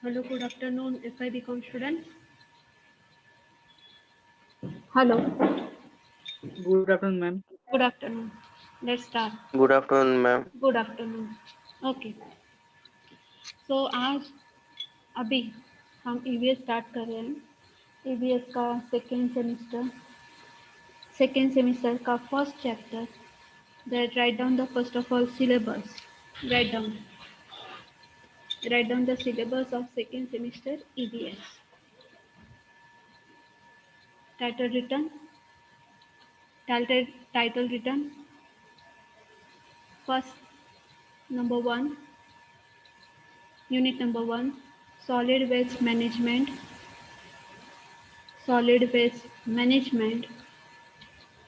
Hello, good afternoon, FIBCom students. Hello, Good afternoon, ma'am. good afternoon. Let's start. Good afternoon, ma'am. Good afternoon. Okay so आज अभी हम EVS start कर रहे हैं। EVS का second semester का first chapter that write down the first of all syllabus write down the syllabus of second semester EVS title return title written first number 1 unit number 1 solid waste management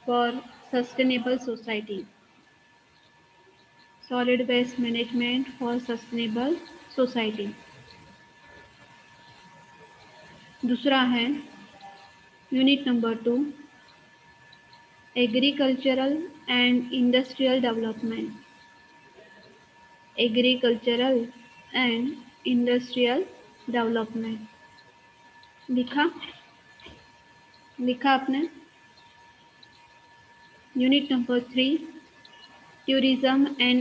for sustainable society solid waste management for sustainable society दूसरा है unit number 2 agricultural and industrial development लिखा आपने unit number 3 tourism and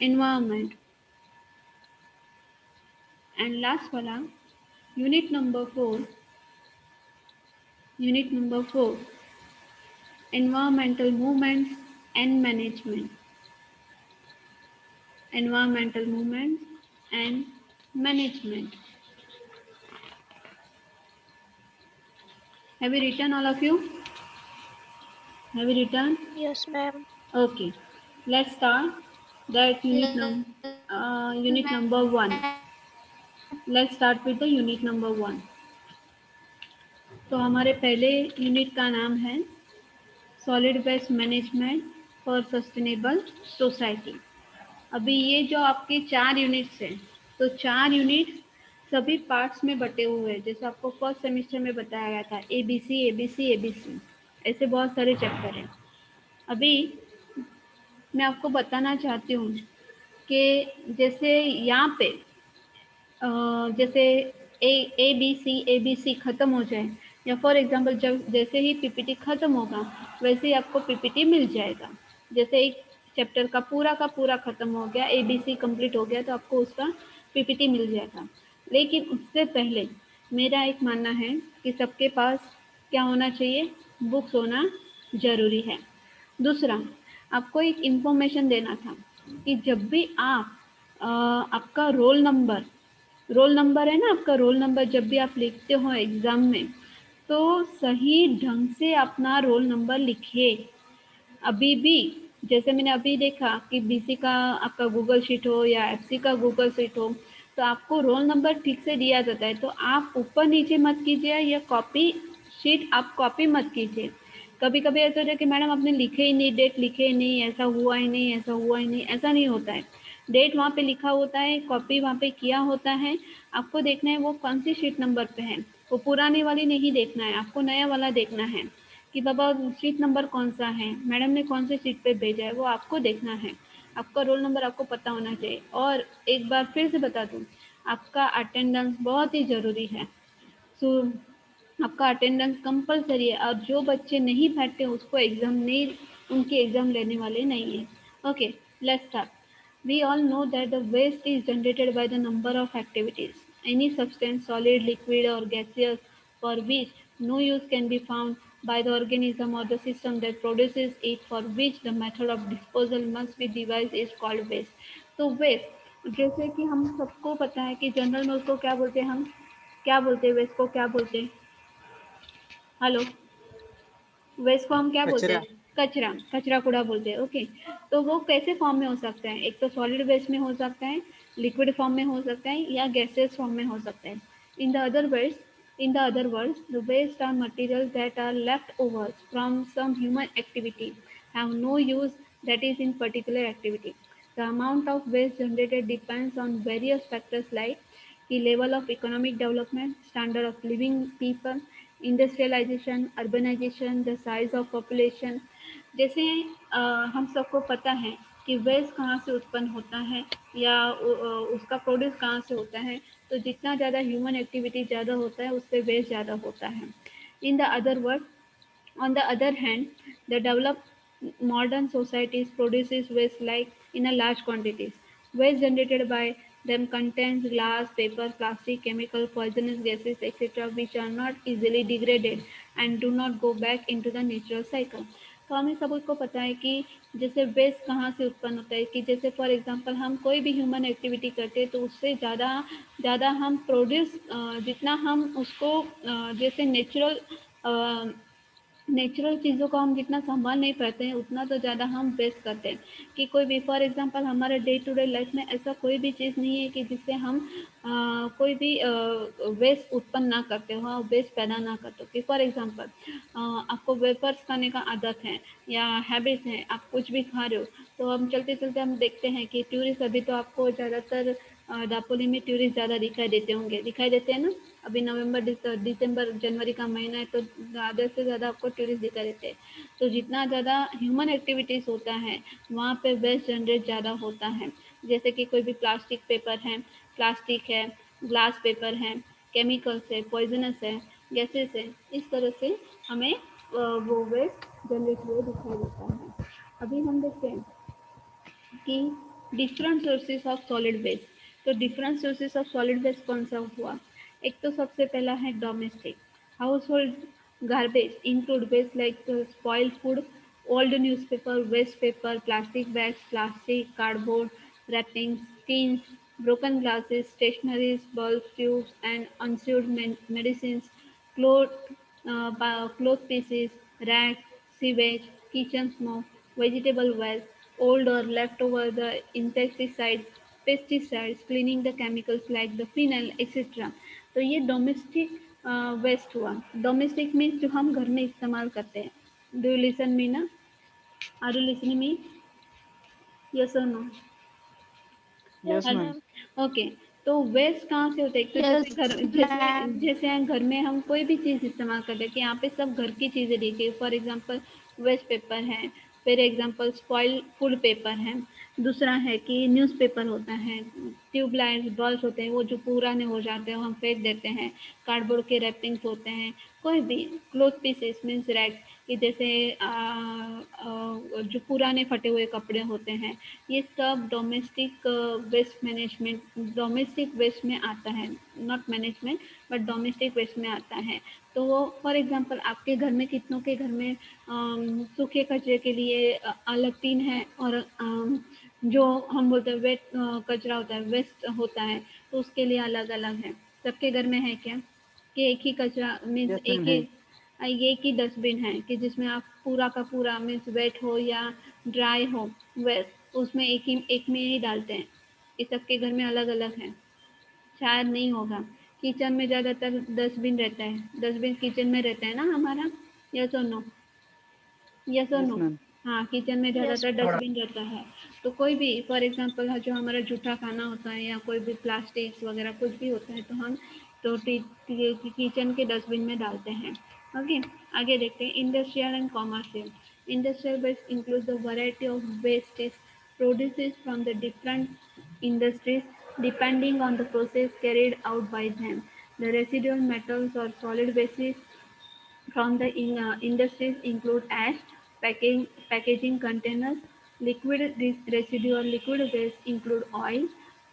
environment and last वाला unit number 4 environmental movements and management have you written all of you have you written Yes, ma'am. okay let's start that unit number 1 let's start with the unit number 1 तो हमारे पहले unit का नाम है solid waste management for sustainable society अभी ये जो आपके 4 यूनिट्स हैं तो 4 यूनिट सभी पार्ट्स में बटे हुए हैं जैसे आपको फर्स्ट सेमेस्टर में बताया गया था ABC ऐसे बहुत सारे चैप्टर हैं अभी मैं आपको बताना चाहती हूँ कि जैसे यहाँ पे जैसे ए बी सी ख़त्म हो जाए या फॉर एग्जांपल जब जैसे ही पीपीटी ख़त्म होगा वैसे ही आपको पीपीटी मिल जाएगा जैसे एक चैप्टर का पूरा ख़त्म हो गया ABC कंप्लीट हो गया तो आपको उसका पीपीटी मिल जाएगा लेकिन उससे पहले मेरा एक मानना है कि सबके पास क्या होना चाहिए बुक्स होना ज़रूरी है दूसरा आपको एक इन्फॉर्मेशन देना था कि जब भी आप आपका रोल नंबर है ना आपका रोल नंबर जब भी आप लिखते हो एग्ज़ाम में तो सही ढंग से अपना रोल नंबर लिखिए अभी भी जैसे मैंने अभी देखा कि बीसी का आपका गूगल शीट हो या एफसी का गूगल शीट हो तो आपको रोल नंबर ठीक से दिया जाता है तो आप ऊपर नीचे मत कीजिए या कॉपी शीट आप कॉपी मत कीजिए कभी कभी ऐसा होता है कि मैडम आपने लिखे ही नहीं डेट लिखे ही नहीं ऐसा हुआ ही नहीं ऐसा नहीं होता है डेट वहाँ पे लिखा होता है कॉपी वहाँ पे किया होता है आपको देखना है वो कौन सी शीट नंबर पे है वो पुरानी वाली नहीं देखना है आपको नया वाला देखना है कि बाबा शीट नंबर कौन सा है मैडम ने कौन से शीट पे भेजा है वो आपको देखना है आपका रोल नंबर आपको पता होना चाहिए और एक बार फिर से बता दूँ आपका अटेंडेंस बहुत ही ज़रूरी है सो आपका अटेंडेंस कंपलसरी है और जो बच्चे नहीं बैठते उसको एग्ज़ाम नहीं उनके एग्ज़ाम लेने वाले नहीं है okay let's start We all know that the waste is generated by the number of activities. Any substance, solid, liquid, or gaseous, for which no use can be found by the organism or the system that produces it, for which the method of disposal must be devised, is called waste. तो waste जैसे कि हम सबको पता है कि general में उसको क्या बोलते हैं हम क्या बोलते हैं वेस्ट को क्या बोलते हैं हेलो वेस्ट को हम क्या बोलते कचरा। हैं कचरा कूड़ा बोलते हैं ओके तो वो कैसे फॉर्म में हो सकता है एक तो सॉलिड वेस्ट में हो सकता है लिक्विड फॉर्म में हो सकता है या गैसेस फॉर्म में हो सकता है in the other words the waste are material that are left over from some human activity have no use that is in particular activity the amount of waste generated depends on various factors like the level of economic development, standard of living people, industrialisation urbanisation the size of population जैसे हम सबको पता है कि waste कहाँ से उत्पन्न होता है या उसका प्रोड्यूस कहाँ से होता है, तो जितना ज़्यादा ह्यूमन एक्टिविटी ज़्यादा होता है उससे वेस्ट ज़्यादा होता है। In the other word, on the other hand, the developed modern societies produces waste like in a large quantities. Waste generated by them contains glass, paper, plastic, chemical, poisonous gases, etc., which are not easily degraded and do not go back into the natural cycle. तो हमें सबको पता है कि जैसे waste कहाँ से उत्पन्न होता है, कि जैसे फॉर एग्जांपल हम कोई भी ह्यूमन एक्टिविटी करते हैं तो उससे ज़्यादा ज़्यादा हम प्रोड्यूस, जितना हम उसको जैसे नेचुरल चीज़ों को हम जितना संभाल नहीं पाते हैं उतना तो ज़्यादा हम वेस्ट करते हैं। कि कोई भी फॉर एग्जांपल हमारे डे टू डे लाइफ में ऐसा कोई भी चीज़ नहीं है कि जिससे हम कोई भी वेस्ट उत्पन्न ना करते हो, वेस्ट पैदा ना करते हो। कि फॉर एग्जांपल आपको वेपर्स खाने का आदत है या हैबिट है, आप कुछ भी खा रहे हो, तो हम चलते चलते हम देखते हैं कि टूरिस्ट, अभी तो आपको ज़्यादातर दापोली में टूरिस्ट ज़्यादा दिखाई देते होंगे, दिखाई देते हैं ना। अभी नवंबर दिसंबर जनवरी का महीना है तो ज़्यादा से ज़्यादा आपको टूरिस्ट दिखाई देते हैं। तो जितना ज़्यादा ह्यूमन एक्टिविटीज़ होता है वहाँ पे वेस्ट जनरेट ज़्यादा होता है। जैसे कि कोई भी प्लास्टिक पेपर है, प्लास्टिक है, ग्लास पेपर है, केमिकल्स है, पॉइजनस है, गैसेस है, इस तरह से हमें वो वेस्ट जनरेट हुए दिखाई देता है। अभी हम देखते हैं कि different sources of solid waste. तो different sources of solid waste कौन सा हुआ? एक तो सबसे पहला है domestic household garbage include waste like spoiled food, old newspaper, waste paper, plastic bags, plastic, cardboard, wrappings, tins, broken glasses, stationeries, bulbs, tubes, and unused medicines, cloth, cloth pieces, rags, sewage, kitchen smoke, vegetable waste, old or leftover the insecticides, pesticides, cleaning the chemicals like the phenyl, etc. तो ये domestic waste हुआ। Domestic means जो हम घर में इस्तेमाल करते हैं। डू यू लिसन मी ना? Are you listening me? Yes और नो? Yes, ma'am. ओके। तो वेस्ट कहाँ से होता है? तो Yes, ma'am. जैसे घर में हम कोई भी चीज़ इस्तेमाल करते हैं, कि यहाँ पे सब घर की चीज़ें देखिए। फॉर एग्जांपल वेस्ट पेपर है, फिर एग्जांपल स्पॉइल फूड पेपर है, दूसरा है कि न्यूज़पेपर होता है, ट्यूबलाइट्स, बल्ब होते हैं वो जो पुराने हो जाते हैं वो हम फेंक देते हैं, कार्डबोर्ड के रैपिंग्स होते हैं, कोई भी क्लोथ पीसेस मीन्स रैग्स, कि जैसे जो पुराने फटे हुए कपड़े होते हैं, ये सब domestic waste management, domestic waste में आता है। Not management but domestic waste में आता है। तो वो फॉर एग्जांपल आपके घर में कितनों के घर में सूखे कचरे के लिए अलग टीन है, और जो हम बोलते हैं वेट कचरा होता है, वेस्ट होता है, तो उसके लिए अलग अलग है। सबके घर में है क्या कि एक ही कचरा मीन्स Yes, ma'am. एक है. ही एक ही डस्टबिन है कि जिसमें आप पूरा का पूरा मीन्स वेट हो या ड्राई हो वेस्ट उसमें एक में ही डालते हैं? ये सबके घर में अलग अलग है? शायद नहीं होगा। किचन में ज़्यादातर डस्टबिन रहता है, डस्टबिन किचन में रहता है ना हमारा। यस और नो? यस और Yes, नो? ma'am. हाँ, किचन में Yes, ज़्यादातर डस्टबिन रहता है। तो कोई भी फॉर एग्जांपल जो हमारा जूठा खाना होता है या कोई भी प्लास्टिक्स वगैरह कुछ भी होता है तो हम तो किचन के डस्टबिन में डालते हैं। ओके, आगे देखते हैं industrial and commercial. Industrial waste include the variety of wastage produces from the different industries depending on the process carried out by them. The residual metals or solid wastes from the industries include ash, packaging containers, liquid residue or liquid waste include oil,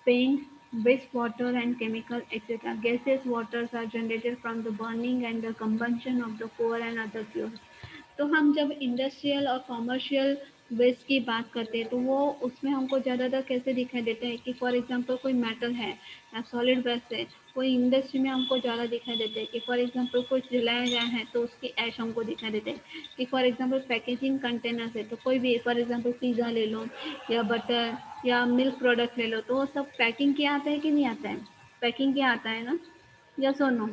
paint, wastewater and chemical, etc. Gaseous waters are generated from the burning and the combustion of the coal and other fuels. तो हम जब industrial और commercial waste की बात करते हैं तो वो उसमें हमको ज़्यादातर कैसे दिखाई देते हैं कि फॉर एग्जांपल कोई मेटल है या सॉलिड वेस्ट है, कोई इंडस्ट्री में हमको ज़्यादा दिखाई देते हैं। कि फॉर एग्जांपल कुछ जलाया गया है तो उसकी ऐश हमको दिखाई देते हैं। कि फॉर एग्जांपल पैकेजिंग कंटेनर्स है तो कोई भी फॉर एग्जांपल पिज़्ज़ा ले लो या बटर या मिल्क प्रोडक्ट ले लो, तो वो सब पैकिंग किया आता है कि नहीं आता है? पैकिंग किया आता है ना? यस और नो?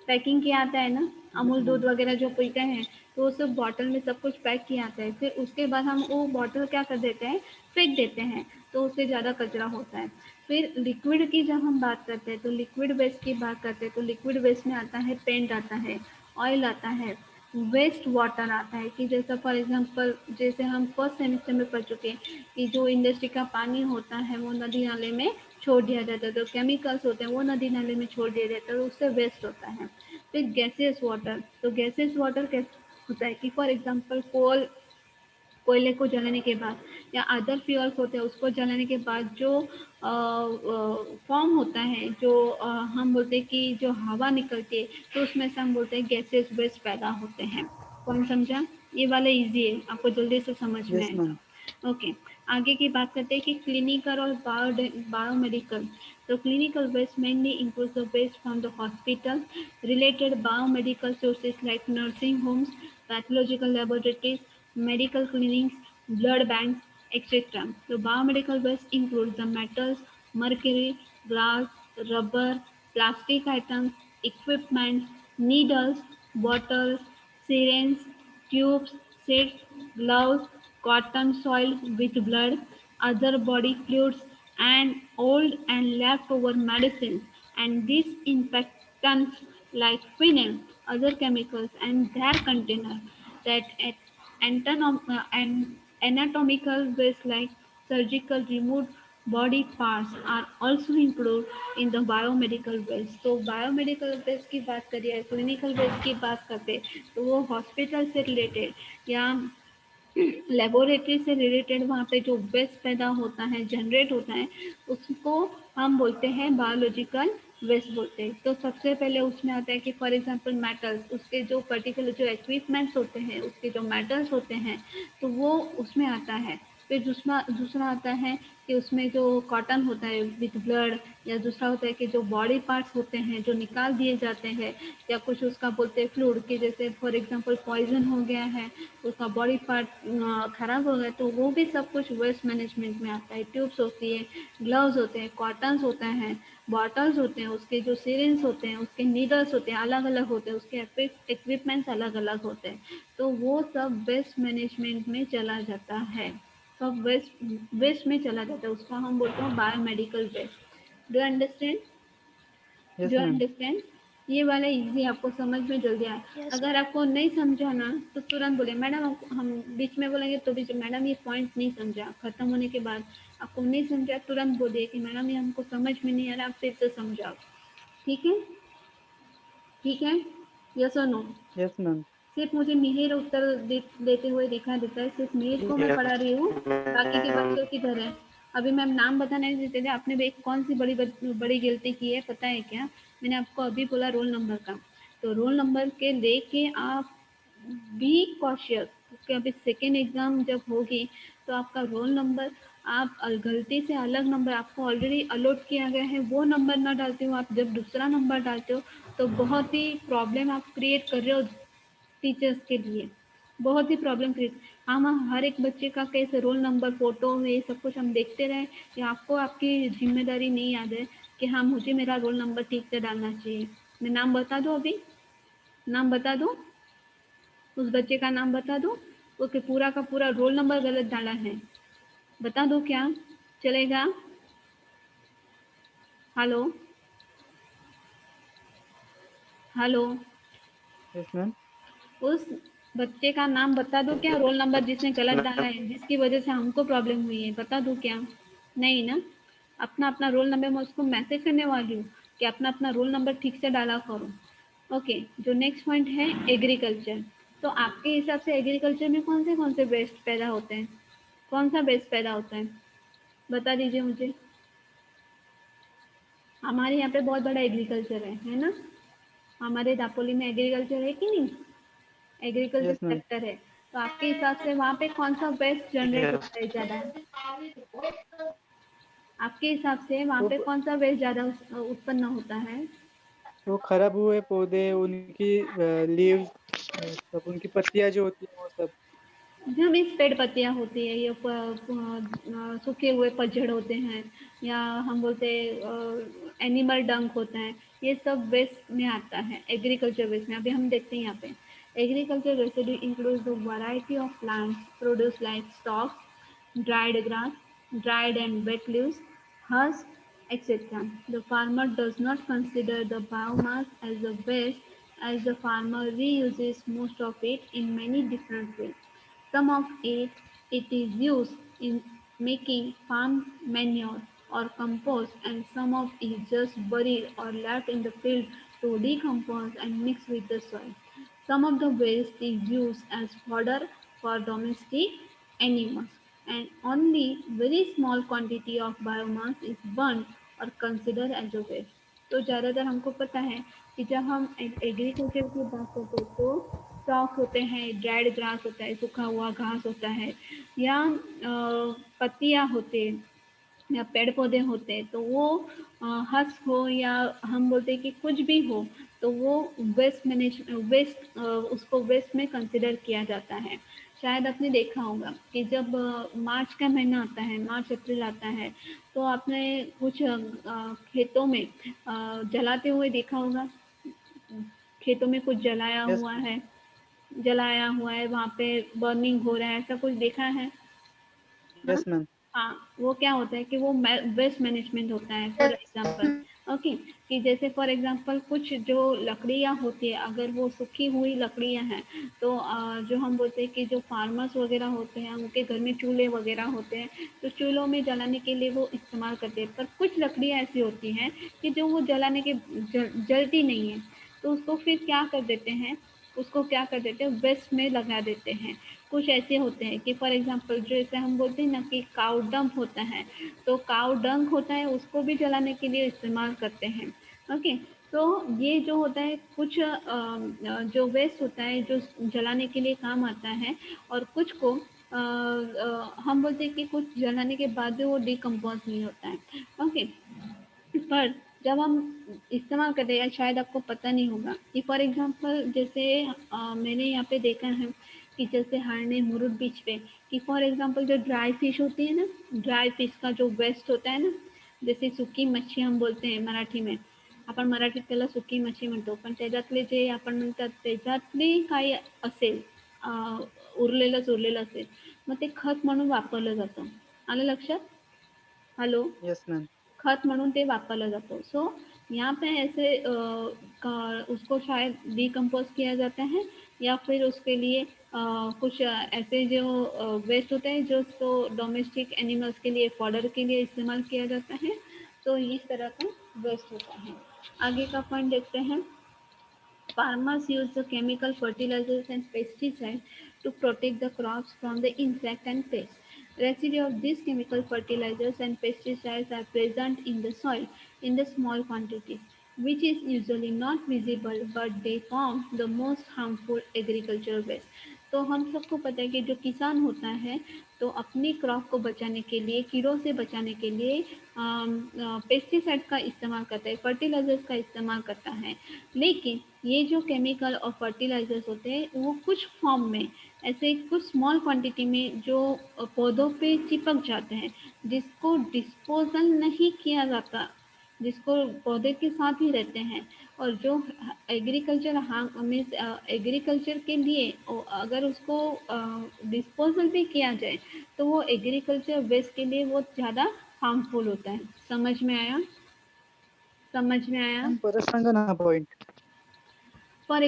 पैकिंग किया आता है ना? Yes, अमूल दूध ma'am. वगैरह जो पीते हैं तो वो सब बॉटल में सब कुछ पैक किया आता है, फिर उसके बाद हम वो बॉटल क्या कर देते हैं? फेंक देते हैं, तो उससे ज़्यादा कचरा होता है। फिर लिक्विड की जब हम बात करते हैं तो लिक्विड वेस्ट की बात करते हैं तो लिक्विड वेस्ट में आता है पेंट आता है, ऑयल आता है, वेस्ट वाटर आता है कि जैसा फॉर एग्जांपल जैसे हम फर्स्ट सेमेस्टर में पढ़ चुके हैं कि जो इंडस्ट्री का पानी होता है वो नदी नाले में छोड़ दिया जाता है, तो केमिकल्स होते हैं वो नदी नाले में छोड़ दिया जाता है, तो उससे वेस्ट होता है। फिर गैसेस वाटर, तो गैसेस वाटर कैसे होता है कि फॉर एग्जांपल कोयले को जलाने के बाद या अदर फ्यूल्स होते हैं उसको जलाने के बाद जो फॉर्म होता है, जो हम बोलते हैं कि जो हवा निकलती है, तो उसमें से हम बोलते हैं गैसेस वेस्ट पैदा होते हैं। कौन समझा? ये वाला इजी है, आपको जल्दी से समझ में यस मैम। आएगा। ओके, आगे की बात करते हैं कि क्लिनिकल और बायोमेडिकल। तो clinical waste mainly includes the waste from the hospital, related biomedical sources like nursing homes, pathological laboratories, medical clinics, blood banks, etc. So biomedical waste includes the metals, mercury, glass, rubber, plastic items, equipment, needles, bottles, syringes, tubes, sheets, gloves, cotton soil with blood, other body fluids, and old and leftover medicines and disinfectants like phenol, other chemicals, and their container that and anatomical waste like surgical removed body parts are also included in the biomedical waste. तो biomedical waste की बात करिए, clinical waste की बात करते तो वो hospital से रिलेटेड या लेबोरेटरी से रिलेटेड वहाँ पे जो वेस्ट पैदा होता है, जनरेट होता है, उसको हम बोलते हैं बायोलॉजिकल वेस्ट बोलते हैं। तो सबसे पहले उसमें आता है कि फॉर एग्जांपल मेटल्स, उसके जो पर्टिकुलर जो इक्विपमेंट्स होते हैं, उसके जो मेटल्स होते हैं, तो वो उसमें आता है। फिर दूसरा दूसरा आता है कि उसमें जो कॉटन होता है विथ ब्लड, या दूसरा होता है कि जो बॉडी पार्ट्स होते हैं जो निकाल दिए जाते हैं, या कुछ उसका बोलते हैं फ्लूइड कि जैसे फॉर एग्जांपल पॉइजन हो गया है, उसका बॉडी पार्ट खराब हो गया, तो वो भी सब कुछ वेस्ट मैनेजमेंट में आता है। ट्यूब्स होती है, ग्लव्स होते हैं, कॉटन्स होते हैं, बॉटल्स होते हैं, उसके जो सिरिंज होते हैं, उसके नीडल्स होते हैं, अलग अलग होते हैं, उसके इक्विपमेंट्स अलग अलग होते हैं, तो वो सब वेस्ट मैनेजमेंट में चला जाता है। सब वेस्ट वेस्ट में चला जाता है, उसको हम बोलते हैं biomedical waste. Do understand? Yes do ma'am. Understand? ये वाला इजी, आपको समझ में जल्दी आए। Yes, अगर आपको नहीं समझा ना तो तुरंत बोले मैडम, हम बीच में बोलेंगे तो भी मैडम ये पॉइंट नहीं समझा, खत्म होने के बाद आपको नहीं समझा तुरंत बोलिए कि मैडम ये हमको समझ में नहीं आ रहा, आप फिर से समझाओ। ठीक है? ठीक है? यस और नो? Yes ma'am. सिर्फ मुझे मिहिर उत्तर देते हुए दिखा देता है, सिर्फ मिहिर को मैं पढ़ा रही हूँ, बाकी के बच्चों की तरह है। अभी मैम नाम बताने नहीं देते थे, आपने भी एक कौन सी बड़ी गलती की है पता है क्या? मैंने आपको अभी बोला रोल नंबर का, तो रोल नंबर के लेके आप बी कॉशियस, क्योंकि अभी सेकेंड एग्जाम जब होगी तो आपका रोल नंबर, आप गलती से अलग नंबर आपको ऑलरेडी अलॉट किया गया है वो नंबर ना डालते हो, आप जब दूसरा नंबर डालते हो तो बहुत ही प्रॉब्लम आप क्रिएट कर रहे हो टीचर्स के लिए, बहुत ही प्रॉब्लम क्रिएट। हम हर एक बच्चे का कैसे रोल नंबर फोटो ये सब कुछ हम देखते रहे, कि आपको आपकी जिम्मेदारी नहीं याद है कि हाँ मुझे मेरा रोल नंबर ठीक से डालना चाहिए। मैं नाम बता दूँ अभी? नाम बता दूँ? उस बच्चे का नाम बता दूँ? उसके पूरा का पूरा रोल नंबर गलत डाला है, बता दूँ क्या? चलेगा? हेलो? हेलो? Yes ma'am. उस बच्चे का नाम बता दूँ क्या, रोल नंबर जिसने गलत डाला है, जिसकी वजह से हमको प्रॉब्लम हुई है, बता दूँ क्या? नहीं ना? अपना अपना रोल नंबर मैं उसको मैसेज करने वाली हूँ कि अपना अपना रोल नंबर ठीक से डाला करो। ओके, जो नेक्स्ट पॉइंट है एग्रीकल्चर। तो आपके हिसाब से एग्रीकल्चर में कौन से वेस्ट पैदा होते हैं? कौन सा वेस्ट पैदा होता है, बता दीजिए मुझे। हमारे यहाँ पे बहुत बड़ा एग्रीकल्चर है ना? हमारे दापोली में एग्रीकल्चर है कि नहीं? Agriculture yes ma'am. सेक्टर है, तो आपके हिसाब से वहाँ पे कौन सा वेस्ट जनरेट होता है ज़्यादा? आपके हिसाब से वहाँ वो पे कौन सा वेस्ट ज़्यादा उत्पन्न होता है? वो खराब हुए पौधे, उनकी लीव्स, सब उनकी पत्तियां जो होती है वो सब। जो भी पेड़ पत्तियाँ होती है, ये सूखे हुए पतझड़ होते हैं, या हम बोलते एनिमल डंक होता है, ये सब वेस्ट में आता है एग्रीकल्चर वेस्ट में। अभी हम देखते हैं यहाँ पे agriculture residue includes the variety of plants produce like stocks, dried grass, dried and wet leaves, husk, etc. The farmer does not consider the biomass as a waste as the farmer reuses most of it in many different ways. Some of it is used in making farm manure or compost, and some of it is just buried or left in the field to decompose and mix with the soil. Some of the waste is used as fodder for domestic animals, and only very small quantity of biomass is burnt or considered as a waste. तो ज़्यादातर हमको पता है कि जब हम agriculture की बात करते हैं तो स्टॉक होते हैं, ड्राइड ग्रास होता है, सूखा हुआ घास होता है, या पत्तियाँ होते हैं, या पेड़ पौधे होते हैं, तो वो हस्क हो या हम बोलते हैं कि कुछ भी हो, तो वो वेस्ट उसको वेस्ट में कंसिडर किया जाता है। शायद आपने देखा होगा कि जब मार्च का महीना आता है, मार्च अप्रैल आता है, तो आपने कुछ खेतों में जलाते हुए देखा होगा। खेतों में कुछ यस जलाया हुआ है, वहाँ पे बर्निंग हो रहा है, ऐसा कुछ देखा है? हाँ, यस मैम। हाँ, वो क्या होता है कि वो वेस्ट मैनेजमेंट होता है। फॉर एग्जांपल, ओके, कि जैसे फॉर एग्जांपल कुछ जो लकड़ियाँ होती है, अगर वो सूखी हुई लकड़ियाँ हैं, तो जो हम बोलते हैं कि जो फार्मर्स वगैरह होते हैं, उनके घर में चूल्हे वगैरह होते हैं, तो चूल्हों में जलाने के लिए वो इस्तेमाल करते हैं। पर कुछ लकड़ियाँ ऐसी होती हैं कि जो वो जलाने के जलती नहीं है, तो उसको फिर क्या कर देते हैं, उसको क्या कर देते हैं, वेस्ट में लगा देते हैं। कुछ ऐसे होते हैं कि फॉर एग्जांपल जैसे हम बोलते हैं ना कि काऊ डंप होता है, तो काऊ डंक होता है, उसको भी जलाने के लिए इस्तेमाल करते हैं। ओके, तो ये जो होता है कुछ जो वेस्ट होता है जो जलाने के लिए काम आता है, और कुछ को हम बोलते हैं कि कुछ जलाने के बाद भी वो डिकम्पोज नहीं होता है। ओके, पर जब हम इस्तेमाल करते हैं, शायद आपको पता नहीं होगा कि फॉर एग्जांपल जैसे मैंने यहाँ पे देखा है कि जैसे हारने मुरुड बीच पे, कि फॉर एग्जांपल जो ड्राई फिश होती है ना, ड्राई फिश का जो वेस्ट होता है ना, जैसे सुकी मच्छी हम बोलते हैं मराठी में, आपण मराठीत त्याला सुकी मच्छी म्हणतो, पण त्याच्यातले जे आपण म्हणतात त्याच्यातली काही असेल, उरलेलं असेल, मग ते खत म्हणून वापरलं जातं। आलं लक्षात? हॅलो? Yes ma'am. खत म्हणून ते वापरला जातो। सो यहाँ पे ऐसे उसको शायद डिकम्पोज किया जाता है, या फिर उसके लिए कुछ ऐसे जो वेस्ट होते हैं जो उसको डोमेस्टिक एनिमल्स के लिए फॉडर के लिए इस्तेमाल किया जाता है। तो इस तरह का वेस्ट होता है। आगे का पॉइंट देखते हैं। Farmers use the chemical fertilizers and pesticides to protect the crops from the insect and pests. Residue of these chemical fertilizers and pesticides are present in the soil in the small quantities, which is usually not visible, but they form the most harmful agricultural waste. तो हम सबको पता है कि जो किसान होता है, तो अपनी क्रॉप को बचाने के लिए, कीड़ों से बचाने के लिए पेस्टिसाइड का इस्तेमाल करता है, फर्टिलाइजर्स का इस्तेमाल करता है। लेकिन ये जो केमिकल और फर्टिलाइजर्स होते हैं, वो कुछ फॉर्म में, ऐसे कुछ स्मॉल क्वांटिटी में जो पौधों पे चिपक जाते हैं, जिसको डिस्पोजल नहीं किया जाता, जिसको पौधे के साथ ही रहते हैं, और जो एग्रीकल्चर मीन्स एग्रीकल्चर के लिए अगर उसको डिस्पोजल भी किया जाए, तो वो एग्रीकल्चर वेस्ट के लिए वो ज़्यादा हार्मफुल होता है। समझ में आया? समझ में आया? मैम परत सांगा ना पॉइंट। फॉर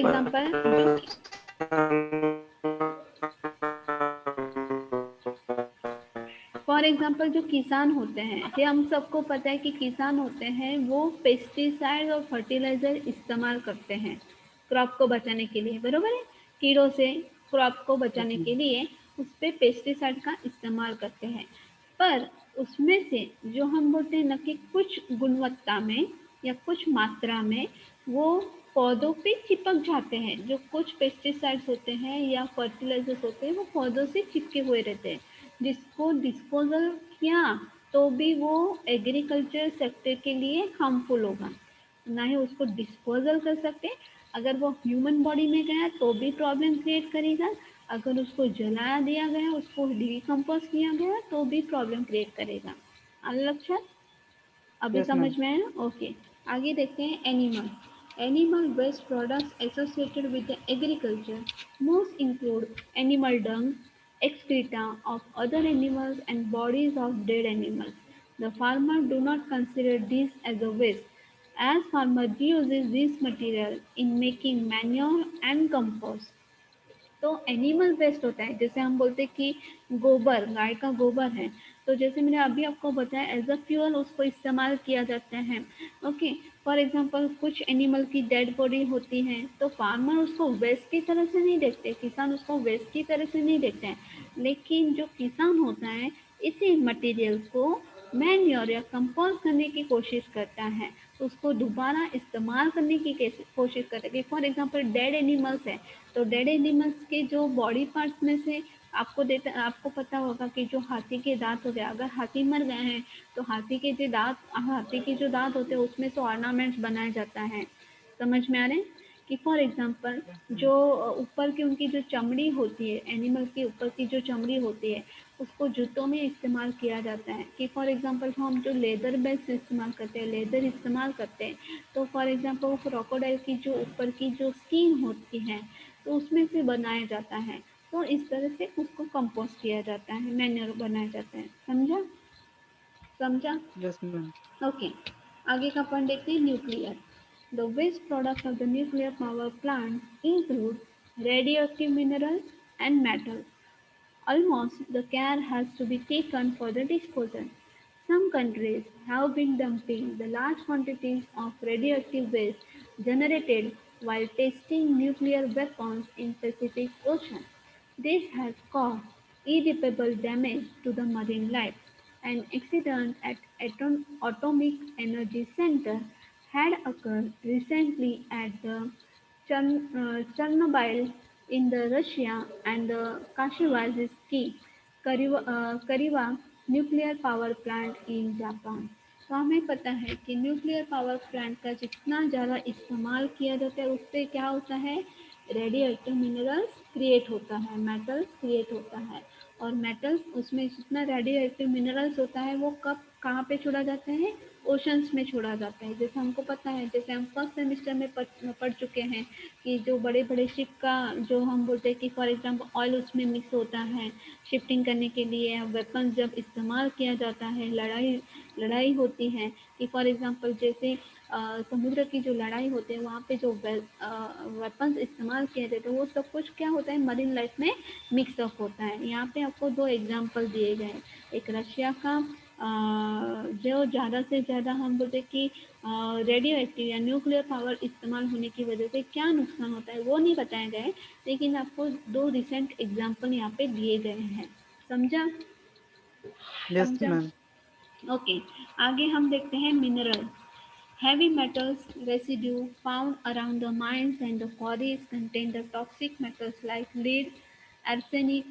एग्जाम्पल जो जो किसान होते हैं, ये हम सबको पता है कि किसान होते हैं वो पेस्टिसाइड और फर्टिलाइजर इस्तेमाल करते हैं क्रॉप को बचाने के लिए, बरोबर है? कीड़ों से क्रॉप को यस बचाने मैम। के लिए उस पर पेस्टिसाइड का इस्तेमाल करते हैं। पर उसमें से जो हम बोलते हैं ना कि कुछ गुणवत्ता में या कुछ मात्रा में वो पौधों पे चिपक जाते हैं। जो कुछ पेस्टिसाइड्स होते हैं या फर्टिलाइजर्स होते हैं, वो पौधों से चिपके हुए रहते हैं, जिसको डिस्पोजल किया तो भी वो एग्रीकल्चर सेक्टर के लिए हार्मफुल होगा। ना ही उसको डिस्पोजल कर सकते, अगर वो ह्यूमन बॉडी में गया तो भी प्रॉब्लम क्रिएट करेगा, अगर उसको जला दिया गया, उसको डिकम्पोज किया गया, तो भी प्रॉब्लम क्रिएट करेगा। आगे लक्षात? अभी यस समझ मैम। में आया? ओके, आगे देखते हैं animal. Animal waste products associated with the agriculture most include animal dung, excreta of other animals and bodies of dead animals. The farmer do not consider these as a waste. as farmer uses this material in making manure and compost. तो animal waste होता है, जैसे हम बोलते हैं कि गोबर, गाय का गोबर है, तो जैसे मैंने अभी आपको बताया एज अ फ्यूअल उसको इस्तेमाल किया जाता है। ओके, फॉर एग्जांपल कुछ एनिमल की डेड बॉडी होती है तो फार्मर उसको वेस्ट की तरह से नहीं देखते, किसान उसको वेस्ट की तरह से नहीं देखते हैं, लेकिन जो किसान होता है इसी मटेरियल को मैन्योर या कंपोज करने की कोशिश करता है, उसको दोबारा इस्तेमाल करने की कोशिश करता है। फॉर एग्जांपल डेड एनिमल्स है, तो डेड एनिमल्स के जो बॉडी पार्ट्स में से आपको पता होगा कि जो हाथी के दांत हो गए, अगर हाथी मर गए हैं तो हाथी के जो दांत होते हैं उसमें से ऑर्नामेंट्स बनाया जाता है। समझ में आ रहे हैं कि फॉर एग्जांपल यस जो मैम। ऊपर की उनकी जो चमड़ी होती है, एनिमल के ऊपर की जो चमड़ी होती है उसको जूतों में इस्तेमाल किया जाता है। कि फॉर एग्जांपल हम जो लेदर बेल्ट इस्तेमाल करते हैं, लेदर इस्तेमाल करते हैं, तो फॉर एग्जांपल वो क्रोकोडाइल की जो ऊपर की जो स्किन होती है तो उसमें से बनाया जाता है। तो इस तरह से उसको कंपोस्ट किया जाता है, मैन्योर बनाया जाता है। समझा? समझा? Yes ma'am. ओके, आगे का पॉइंट देखते हैं, nuclear. The waste product of the nuclear power plant include radioactive minerals and metal. Almost the care has to be taken for the disposal. Some countries have been dumping the large quantities of radioactive waste generated while testing nuclear weapons in Pacific Ocean. This has caused irreparable damage to the marine life. An accident at Atomic Energy Center had occurred recently at the Chernobyl in the Russia and the Kashiwazaki Kariwa nuclear power plant in Japan. तो हमें पता है कि nuclear power plant का जितना ज़्यादा इस्तेमाल किया जाता है उससे क्या होता है, रेडियो एक्टिव मिनरल्स क्रिएट होता है, मेटल्स क्रिएट होता है। और मेटल्स उसमें जितना रेडियो एक्टिव मिनरल्स होता है वो कब कहाँ पे छोड़ा जाता है, ओशंस में छोड़ा जाता है। जैसे हमको पता है, जैसे हम फर्स्ट सेमिस्टर में पढ़ चुके हैं कि जो बड़े बड़े शिप का जो हम बोलते हैं कि फॉर एग्जांपल ऑयल उसमें मिक्स होता है शिफ्टिंग करने के लिए, वेपन जब इस्तेमाल किया जाता है, लड़ाई लड़ाई होती है कि फॉर एग्जांपल जैसे समुद्र की जो लड़ाई होती है वहाँ पे जो वेपन्स इस्तेमाल किए जाते हैं वो सब कुछ क्या होता है, मरीन लाइफ में मिक्सअप होता है। यहाँ पे आपको दो एग्जांपल दिए गए, एक रशिया का जो ज़्यादा से ज़्यादा हम बोलते हैं कि रेडियो एक्टिव या न्यूक्लियर पावर इस्तेमाल होने की वजह से क्या नुकसान होता है वो नहीं बताया गया है, लेकिन आपको दो रिसेंट एग्जाम्पल यहाँ पे दिए गए हैं। समझा? यस समझा? मैम। ओके, आगे हम देखते हैं mineral. Heavy metals residue found around the mines and the quarries contain the toxic metals like lead, arsenic,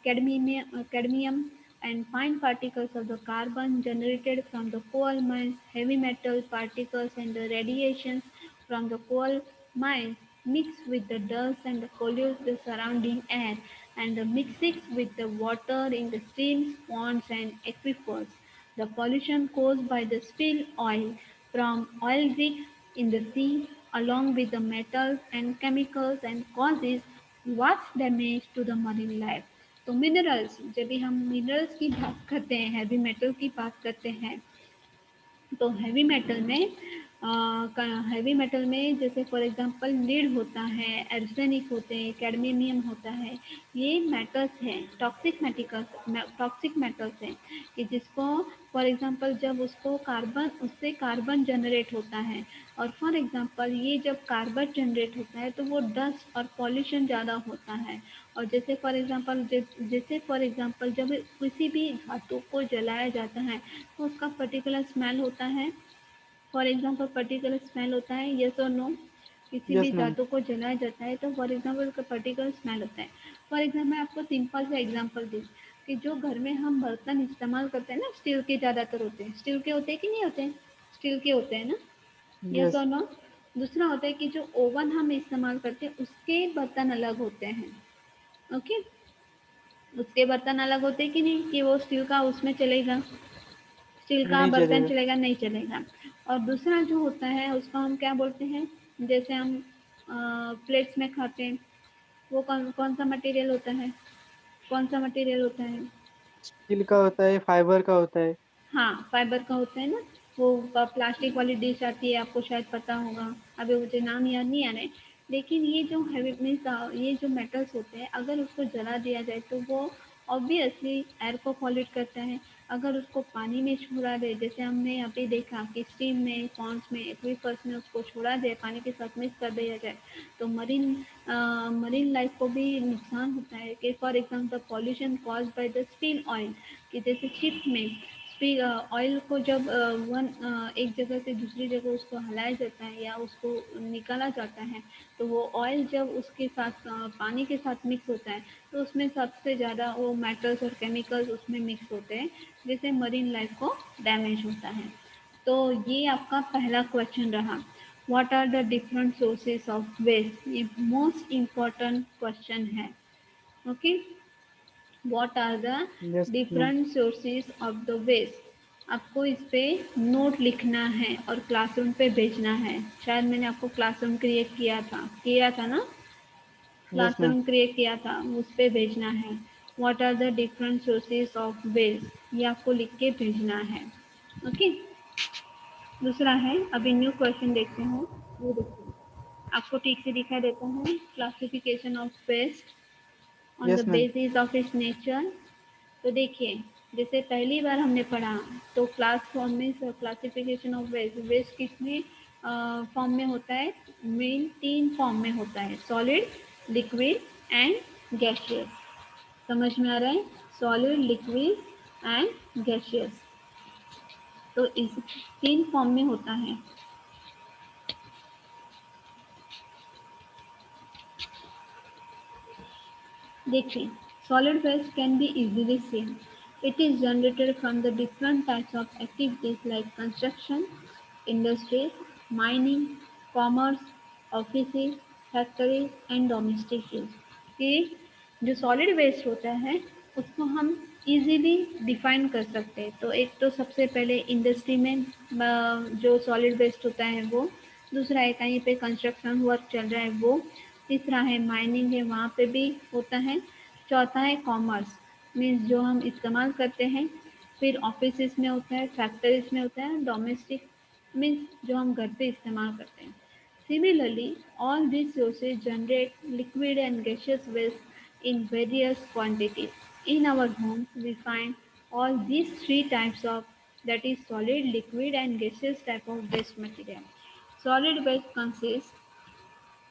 cadmium, and fine particles of the carbon generated from the coal mines. Heavy metal particles and the radiations from the coal mines mix with the dust and pollute the surrounding air, and the mixes with the water in the streams, ponds, and aquifers. The pollution caused by the spilled oil from oil rigs in the sea, along with the metals and chemicals, and causes vast damage to the marine life. तो minerals, जब भी हम minerals की बात करते हैं, heavy metal की बात करते हैं, तो हैवी मेटल में जैसे फॉर एग्जांपल लीड होता है, आर्सेनिक होते हैं, कैडमियम होता है, ये मेटल्स हैं, टॉक्सिक मेटल्स हैं कि जिसको फॉर एग्जांपल जब उससे कार्बन जनरेट होता है, और फॉर एग्जांपल ये जब कार्बन जनरेट होता है तो वो डस्ट और पॉल्यूशन ज़्यादा होता है। और जैसे फॉर एग्जांपल जब किसी भी धातु को जलाया जाता है तो उसका पर्टिकुलर स्मेल होता है, फॉर एग्जांपल पर्टिकुलर स्मेल होता है, यस और नो? किसी भी यस मैम। धातु को जलाया जाता है तो फॉर एग्जांपल उसका पर्टिकुलर स्मेल होता है। फॉर एग्जांपल मैं आपको सिंपल सा एग्जांपल दूँ कि जो घर में हम बर्तन इस्तेमाल करते हैं ना, स्टील के ज़्यादातर होते हैं, स्टील के होते हैं कि नहीं होते हैं? स्टील के होते हैं ना, यस यस। और नो? दूसरा होता है कि जो ओवन हम इस्तेमाल करते हैं उसके बर्तन अलग होते हैं। ओके, उसके बर्तन अलग होते हैं कि नहीं, कि वो स्टील का उसमें चलेगा, स्टील का नहीं बर्तन चलेगा। चलेगा, नहीं चलेगा। और दूसरा जो होता है उसको हम क्या बोलते हैं, जैसे हम प्लेट्स में खाते हैं, वो कौन कौन सा मटेरियल होता है, कौन सा मटेरियल होता है? स्टील का होता है, फाइबर का होता है। हाँ, फाइबर का होता है ना, वो प्लास्टिक वाली डिश आती है, आपको शायद पता होगा, अभी मुझे नाम याद नहीं आ रहे। लेकिन ये जो हैवी मीन्स ये जो मेटल्स होते हैं, अगर उसको जला दिया जाए तो वो ऑब्वियसली एयर को पॉल्यूट करता है। अगर उसको पानी में छोड़ा दे, जैसे हमने यहाँ पे देखा कि स्टीम में, पॉन्ड्स में, एक्वीफर्स में उसको छोड़ा जाए, पानी के साथ मिक्स कर दिया जाए, तो मरीन लाइफ को भी नुकसान होता है। कि for example pollution cause by the spill oil, कि जैसे शिप में ऑयल को जब एक जगह से दूसरी जगह उसको हलाया जाता है या उसको निकाला जाता है, तो वो ऑयल जब उसके साथ पानी के साथ मिक्स होता है, तो उसमें सबसे ज़्यादा वो मेटल्स और केमिकल्स उसमें मिक्स होते हैं, जिससे मरीन लाइफ को डैमेज होता है। तो ये आपका पहला क्वेश्चन रहा। What are the different sources of waste, ये मोस्ट इम्पॉर्टेंट क्वेश्चन है। Okay, what are the yes ma'am. Different sources of the waste. आपको इस पे नोट लिखना है और क्लासरूम पे भेजना है। शायद मैंने आपको क्लासरूम क्रिएट किया था ना, यस मैम। क्लासरूम क्रिएट किया था, उस पे भेजना है। What are the different sources of waste, ये आपको लिख के भेजना है। ओके, दूसरा है, अभी न्यू क्वेश्चन देखते हैं। वो देखिए, आपको ठीक से दिखा देता हूँ। Classification of waste on the yes ma'am. Basis of its nature. तो देखिए, जैसे पहली बार हमने पढ़ा, तो क्लास फॉर्म में क्लासिफिकेशन ऑफ वेस्ट, वेस्ट कितने फॉर्म में होता है? मेन 3 फॉर्म में होता है, सॉलिड, लिक्विड एंड गैसियस। समझ में आ रहा है? सॉलिड, लिक्विड एंड गैसियस, तो इस 3 फॉर्म में होता है। देखिए, solid waste can be easily seen. It is generated from the different types of activities like construction, industries, mining, commerce, offices, factories and domestic use. कि जो सॉलिड वेस्ट होता है उसको हम इजीली डिफाइन कर सकते हैं। तो एक तो सबसे पहले इंडस्ट्री में जो सॉलिड वेस्ट होता है वो, दूसरा है कहीं पे कंस्ट्रक्शन वर्क चल रहा है वो, तीसरा है माइनिंग है, वहाँ पे भी होता है, चौथा है कॉमर्स मीन्स जो हम इस्तेमाल करते हैं, फिर ऑफिस में होता है, फैक्ट्रीज में होता है, डोमेस्टिक मीन्स जो हम घर पे इस्तेमाल करते हैं। Similarly, all these sources generate liquid and gaseous waste in various quantities. In our homes, we find all these 3 types of, that is solid, liquid and gaseous type of waste material. Solid waste consists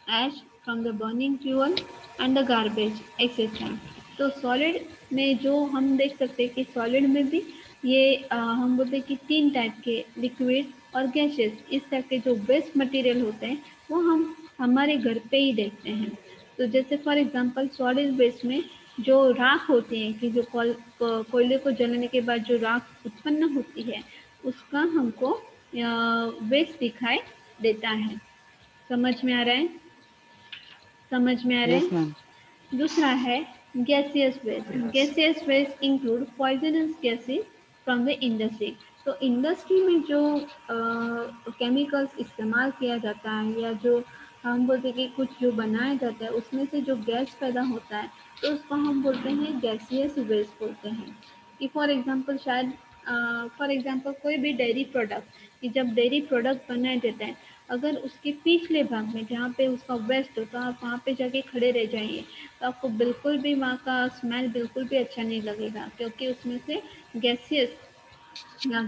ash from the burning fuel and the garbage etc. तो solid में जो हम देख सकते हैं कि solid में भी ये हम बोलते हैं कि 3 टाइप के, लिक्विड और गैसेस, इस टाइप के जो वेस्ट मटेरियल होते हैं वो हम हमारे घर पे ही देखते हैं। तो जैसे फॉर एग्जांपल सॉलिड वेस्ट में जो राख होती है, कि जो कोयले को जलाने के बाद जो राख उत्पन्न होती है उसका हमको वेस्ट दिखाई देता है। समझ में आ रहा है? समझ में आ रहा यस है? मैम। दूसरा है gaseous waste. Gaseous waste include poisonous gases from the industry. तो इंडस्ट्री में जो केमिकल्स इस्तेमाल किया जाता है या जो हम बोलते हैं कि कुछ जो बनाया जाता है उसमें से जो गैस पैदा होता है, तो उसको हम बोलते हैं गैसियस वेस्ट बोलते हैं। कि फॉर एग्जांपल शायद फॉर एग्जांपल कोई भी डेयरी प्रोडक्ट, कि जब डेयरी प्रोडक्ट बनाया जाता है, अगर उसके पिछले भाग में जहाँ पे उसका वेस्ट हो, तो आप वहाँ पे जाके खड़े रह जाइए, तो आपको बिल्कुल भी वहाँ का स्मेल बिल्कुल भी अच्छा नहीं लगेगा, क्योंकि उसमें से गैसियस या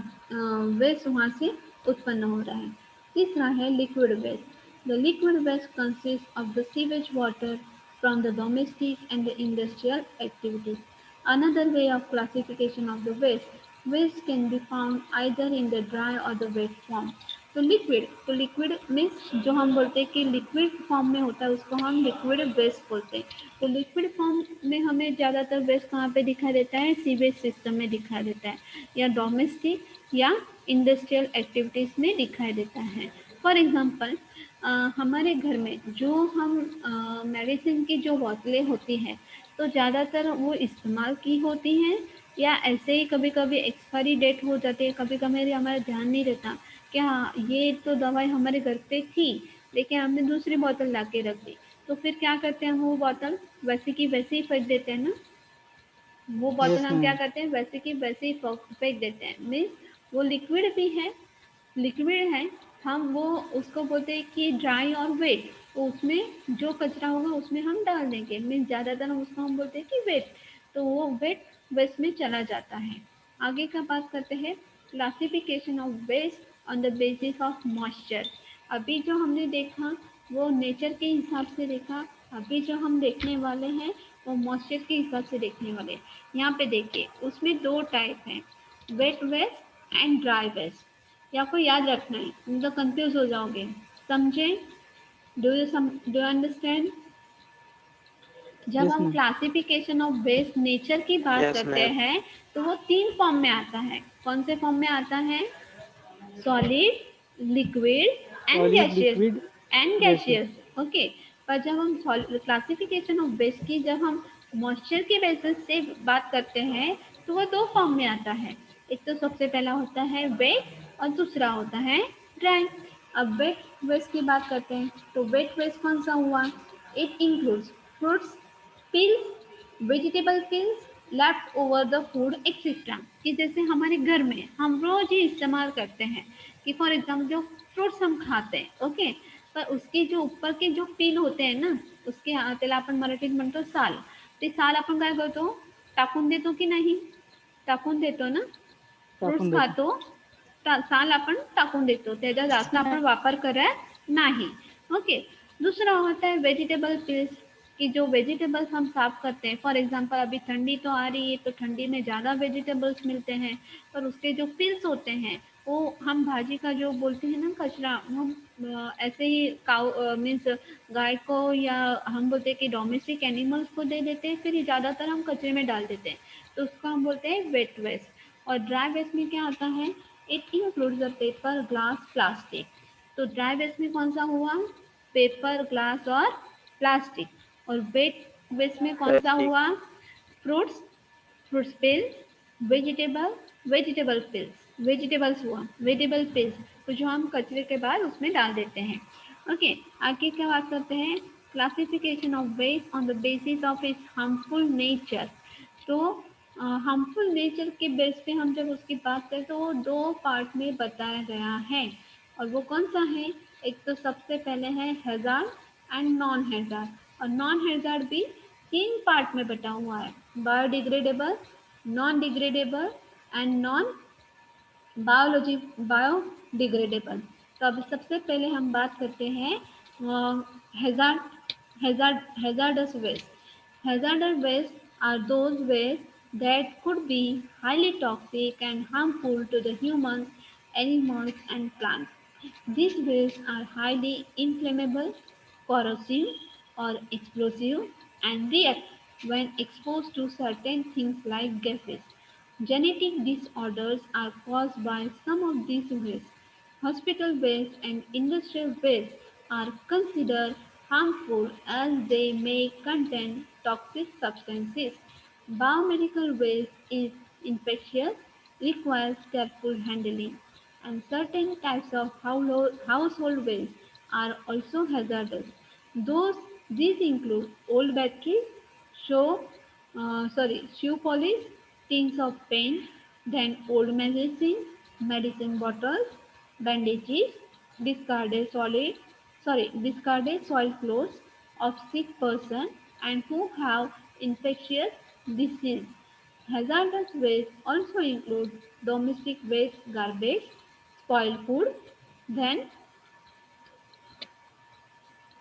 वेस्ट वहाँ से उत्पन्न हो रहा है। तीसरा है liquid waste. The liquid waste consist of the sewage water from the domestic and the industrial activities. Another way of classification of the waste can be found either in the dry or the wet form. तो liquid means जो हम बोलते हैं कि liquid form में होता है उसको हम लिक्विड वेस्ट बोलते हैं। तो लिक्विड फॉर्म में हमें ज़्यादातर वेस्ट कहाँ पे दिखाई देता है? सीवेज सिस्टम में दिखाई देता है, या डोमेस्टिक या इंडस्ट्रियल एक्टिविटीज़ में दिखाई देता है। फॉर एग्जांपल हमारे घर में जो हम मेडिसिन की जो बोतलें होती हैं, तो ज़्यादातर वो इस्तेमाल की होती हैं या ऐसे ही कभी कभी एक्सपायरी डेट हो जाती है, कभी कभी हमारा ध्यान नहीं रहता कि हाँ ये तो दवाई हमारे घर पे थी, लेकिन हमने दूसरी बोतल ला के रख दी, तो फिर क्या करते हैं, हम वो बोतल वैसे की वैसे ही फेंक देते हैं ना। वो बोतल यस हम क्या मैम। करते हैं, वैसे की वैसे ही फेंक देते हैं। मीन्स वो लिक्विड भी है लिक्विड है, हम वो उसको बोलते हैं कि ड्राई और वेट, तो उसमें जो कचरा होगा उसमें हम डाल देंगे, मीन्स ज़्यादातर हम उसको हम बोलते हैं कि वेट, तो वो वेट वेस्ट में चला जाता है। आगे का बात करते हैं classification of waste on the basis of moisture. अभी जो हमने देखा वो नेचर के हिसाब से देखा, अभी जो हम देखने वाले हैं वो मॉइस्चर के हिसाब से देखने वाले हैं। यहाँ पे देखिए उसमें दो टाइप हैं, wet waste and dry waste. ये आपको याद रखना है, नहीं तो कंफ्यूज हो जाओगे। समझे? Do you understand? जब यस हम ma'am. Classification of waste nature की बात Yes, करते ma'am. हैं तो वो तीन फॉर्म में आता है। कौन से फॉर्म में आता है? Solid, liquid and solid, gaseous. Liquid, and gases. Gaseous, okay. पर जब हम क्लासिफिकेशन ऑफ वेस्ट की जब हम मॉइस्चर के बेसिस से बात करते हैं तो वो दो फॉर्म में आता है। एक तो सबसे पहला होता है वेट और दूसरा होता है ड्राई। अब वेट वेस्ट की बात करते हैं तो वेट वेस्ट कौन सा हुआ? It includes fruits, peels, vegetable peels, left over the food etcetera. कि जैसे हमारे घर में हम रोज ही इस्तेमाल करते हैं कि फॉर एग्जाम्पल जो फ्रूट्स हम खाते हैं, ओके, पर उसके जो ऊपर के जो पील होते हैं ना, उसके त्याला आपण मराठीत म्हणतो साल, ते साल आपण काय करतो? टाकून देतो की नाही? टाकून देतो ना? फ्रुट्स टाकून देतो. खातो, साल आपण टाकून देतो, त्याचा जास्त आपण वापर करत नाही, ओके। दूसरा होता है वेजिटेबल पील्स, कि जो वेजिटेबल्स हम साफ करते हैं, फॉर एग्जांपल अभी ठंडी तो आ रही है तो ठंडी में ज़्यादा वेजिटेबल्स मिलते हैं, पर उसके जो पील्स होते हैं वो हम भाजी का जो बोलते हैं ना कचरा, हम ऐसे ही काउ मीन्स गाय को या हम बोलते हैं कि डोमेस्टिक एनिमल्स को दे देते हैं, फिर ज़्यादातर हम कचरे में डाल देते हैं, तो उसको हम बोलते हैं वेट वेस्ट। और ड्राई वेस्ट में क्या आता है? It includes the paper, glass, plastic. तो ड्राई वेस्ट में कौन सा हुआ? पेपर, ग्लास और प्लास्टिक। और वेट वेस्ट में कौन सा Plastic. हुआ? Fruits, fruits pills, vegetable, vegetable pills, vegetables हुआ, वेजिटेबल पिल्स, तो जो हम कचरे के बाद उसमें डाल देते हैं, ओके। आगे क्या बात करते हैं? Classification of waste on the basis of its harmful nature. तो हार्मफुल नेचर के बेस पे हम जब उसकी बात करें तो वो दो पार्ट में बताया गया है, और वो कौन सा है? एक तो सबसे पहले है हैजार्ड एंड नॉन हैजार्ड, और नॉन हैजार्ड भी तीन पार्ट में बटा हुआ है, biodegradable, non degradable and non biodegradable. तो अभी सबसे पहले हम बात करते हैं hazardous waste. Hazardous waste are those waste that could be highly toxic and harmful to the humans, animals, and plants. These wastes are highly inflammable, corrosive, or explosive, and react when exposed to certain things like gases. Genetic disorders are caused by some of these wastes. Hospital waste and industrial waste are considered harmful as they may contain toxic substances. Biomedical waste is infectious, requires careful handling, and certain types of household waste are also hazardous. These include old batteries, shoe polish, tins of paint, then old medicine bottles, bandages, discarded soil clothes of sick person and who have infectious disease. Hazardous waste also include domestic waste, garbage, spoiled food, then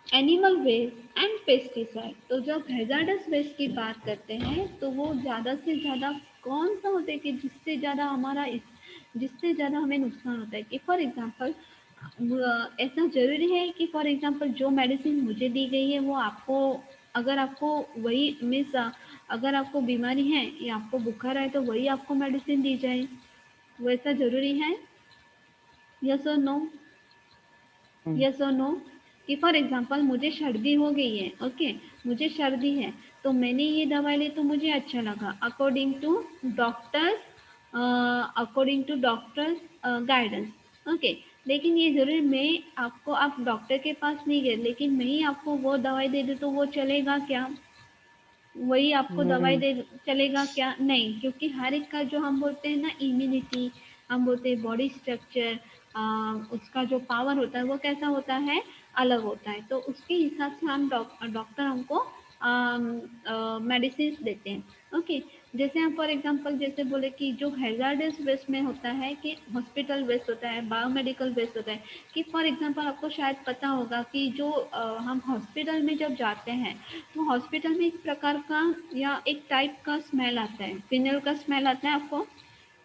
animal waste and pesticide. तो जब hazards waste की बात करते हैं तो वो ज़्यादा से ज़्यादा कौन सा होता है कि जिससे ज़्यादा हमें नुकसान होता है, कि फॉर एग्जांपल ऐसा ज़रूरी है कि फॉर एग्जांपल जो मेडिसिन मुझे दी गई है वो आपको, अगर आपको वही मीन्स अगर आपको बीमारी है या आपको बुखार है तो वही आपको मेडिसिन दी जाए, वैसा ज़रूरी है? यस और नो? यस और नो? कि फॉर एग्जांपल मुझे सर्दी हो गई है, ओके, मुझे सर्दी है तो मैंने ये दवाई ली तो मुझे अच्छा लगा according to doctors guidance, okay. लेकिन ये जरूरी मैं आपको, आप डॉक्टर के पास नहीं गए लेकिन मैं ही आपको वो दवाई दे दूँ तो वो चलेगा क्या? वही आपको दवाई नहीं। दे चलेगा क्या? नहीं, क्योंकि हर एक का जो हम बोलते हैं ना इम्यूनिटी, हम बोलते हैं बॉडी स्ट्रक्चर, उसका जो पावर होता है वो कैसा होता है, अलग होता है। तो उसके हिसाब से हम डॉक्टर हमको मेडिसिन देते हैं। ओके, जैसे हम फॉर एग्जांपल जैसे बोले कि जो हैजार्डस वेस्ट में होता है कि हॉस्पिटल वेस्ट होता है, बायोमेडिकल वेस्ट होता है। कि फॉर एग्जांपल आपको शायद पता होगा कि जो हम हॉस्पिटल में जब जाते हैं तो हॉस्पिटल में एक प्रकार का या एक टाइप का स्मेल आता है, फिनल का स्मेल आता है, आपको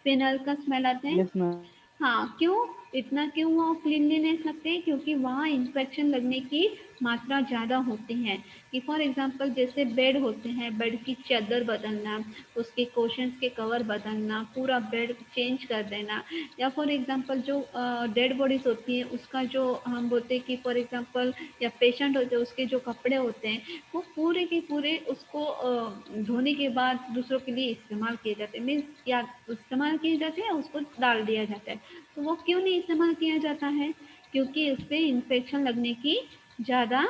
फिनल का स्मेल आता है। Yes ma'am. हाँ, क्यों इतना, क्यों वो क्लीनलीनेस लगते हैं, क्योंकि वहाँ इन्फेक्शन लगने की मात्रा ज़्यादा होती है। कि फॉर एग्जांपल जैसे बेड होते हैं, बेड की चादर बदलना, उसके कुशन्स के कवर बदलना, पूरा बेड चेंज कर देना, या फॉर एग्जांपल जो डेड बॉडीज होती है उसका जो हम बोलते हैं कि फॉर एग्जांपल या पेशेंट होते हैं उसके जो कपड़े होते हैं वो पूरे के पूरे उसको धोने के बाद दूसरों के लिए इस्तेमाल किए जाते हैं, मीन्स या इस्तेमाल किए जाते हैं, उसको डाल दिया जाता है। तो वो क्यों नहीं इस्तेमाल किया जाता है, क्योंकि उससे इन्फेक्शन लगने की ज़्यादा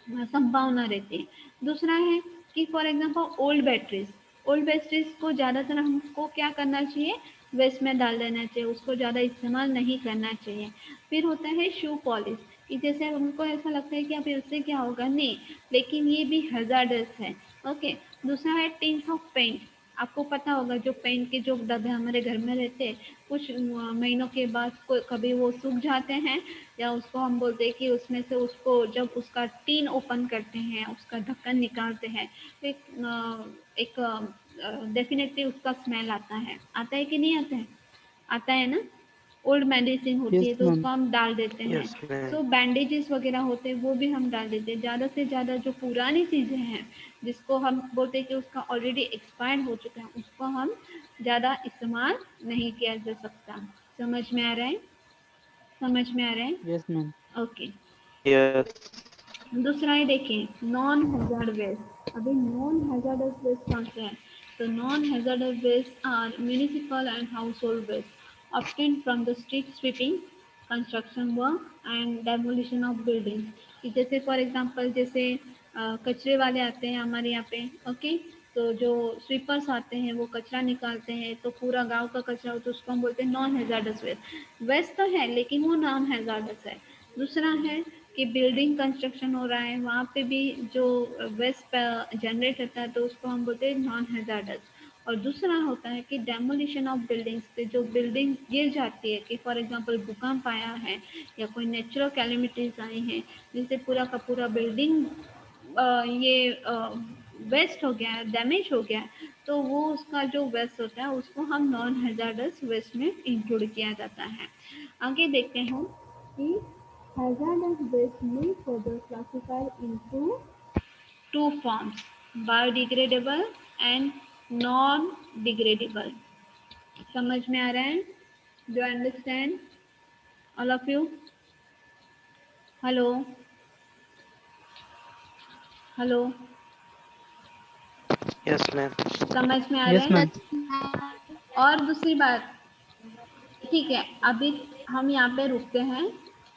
संभावना रहती है। दूसरा है कि फॉर एग्जांपल ओल्ड बैटरीज को ज़्यादातर हमको क्या करना चाहिए, वेस्ट में डाल देना चाहिए, उसको ज़्यादा इस्तेमाल नहीं करना चाहिए। फिर होता है शू पॉलिश, कि जैसे हमको ऐसा लगता है कि अब इससे क्या होगा, नहीं, लेकिन ये भी हैजार्डस है। ओके, दूसरा है टिन्स ऑफ पेंट। आपको पता होगा जो पेंट के जो डब्बे हमारे घर में रहते हैं, कुछ महीनों के बाद कभी वो सूख जाते हैं, या उसको हम बोलते हैं कि उसमें से उसको जब उसका टीन ओपन करते हैं, उसका ढक्कन निकालते हैं, तो एक डेफिनेटली उसका स्मेल आता है कि नहीं आता है, आता है ना। ओल्ड मेडिसिन होती यस है तो मैम। उसको हम डाल देते हैं। Yes ma'am. सो बैंडेजेस वगैरह होते हैं वो भी हम डाल देते हैं। ज़्यादा से ज़्यादा जो पुरानी चीज़ें हैं जिसको हम बोलते हैं कि उसका ऑलरेडी एक्सपायर हो चुका है, उसको हम ज़्यादा इस्तेमाल नहीं किया जा सकता। समझ में आ रहा है, समझ में आ रहा है। Yes ma'am. Okay, yes. दूसरा है देखिए नॉन हैजार्ड वेस्ट। अभी नॉन हैजार्डस वेस्ट कौन सा है, तो non hazardous waste are municipal and household waste obtained from the street sweeping, construction work and demolition of buildings। कि जैसे फॉर एग्जांपल जैसे कचरे वाले आते हैं हमारे यहाँ पे, ओके, तो जो स्वीपर्स आते हैं वो कचरा निकालते हैं, तो पूरा गांव का कचरा हो तो उसको हम बोलते हैं नॉन हैजार्डस वेस्ट। वेस्ट तो है लेकिन वो नॉन हैजार्डस है। दूसरा है कि बिल्डिंग कंस्ट्रक्शन हो रहा है, वहाँ पे भी जो वेस्ट जनरेट होता है तो उसको हम बोलते हैं नॉन हैजार्डस। और दूसरा होता है कि डेमोलिशन ऑफ बिल्डिंग्स पे जो बिल्डिंग गिर जाती है, कि फॉर एग्जांपल भूकंप आया है या कोई नेचुरल कैलेमिटीज आई हैं जिससे पूरा का पूरा बिल्डिंग ये वेस्ट हो गया है, डैमेज हो गया है, तो वो उसका जो वेस्ट होता है उसको हम नॉन हैजार्डस वेस्ट में इंक्लूड किया जाता है। आगे देखते हैं कि hazardous waste may further classified into two forms, biodegradable and non-degradable। समझ में आ रहा है, do you understand all of you? Hello, hello, yes ma'am. समझ में आ रहा यस मैम। है। और दूसरी बात, ठीक है, अभी हम यहाँ पे रुकते हैं,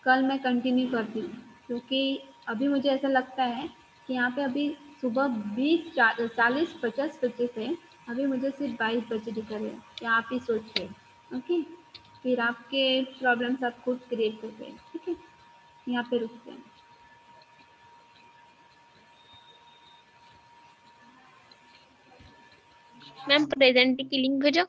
कल मैं कंटिन्यू करती हूँ, क्योंकि अभी मुझे ऐसा लगता है कि यहाँ पे अभी सुबह 20, 40, 50 बजे से अभी मुझे सिर्फ 22 बजे दिख रहे हैं, या आप ही सोचिए। ओके, फिर आपके प्रॉब्लम्स आप खुद क्रिएट करते हैं। ठीक है, यहाँ पे रुकते हैं। मैम प्रेजेंट की लिंक भेजो।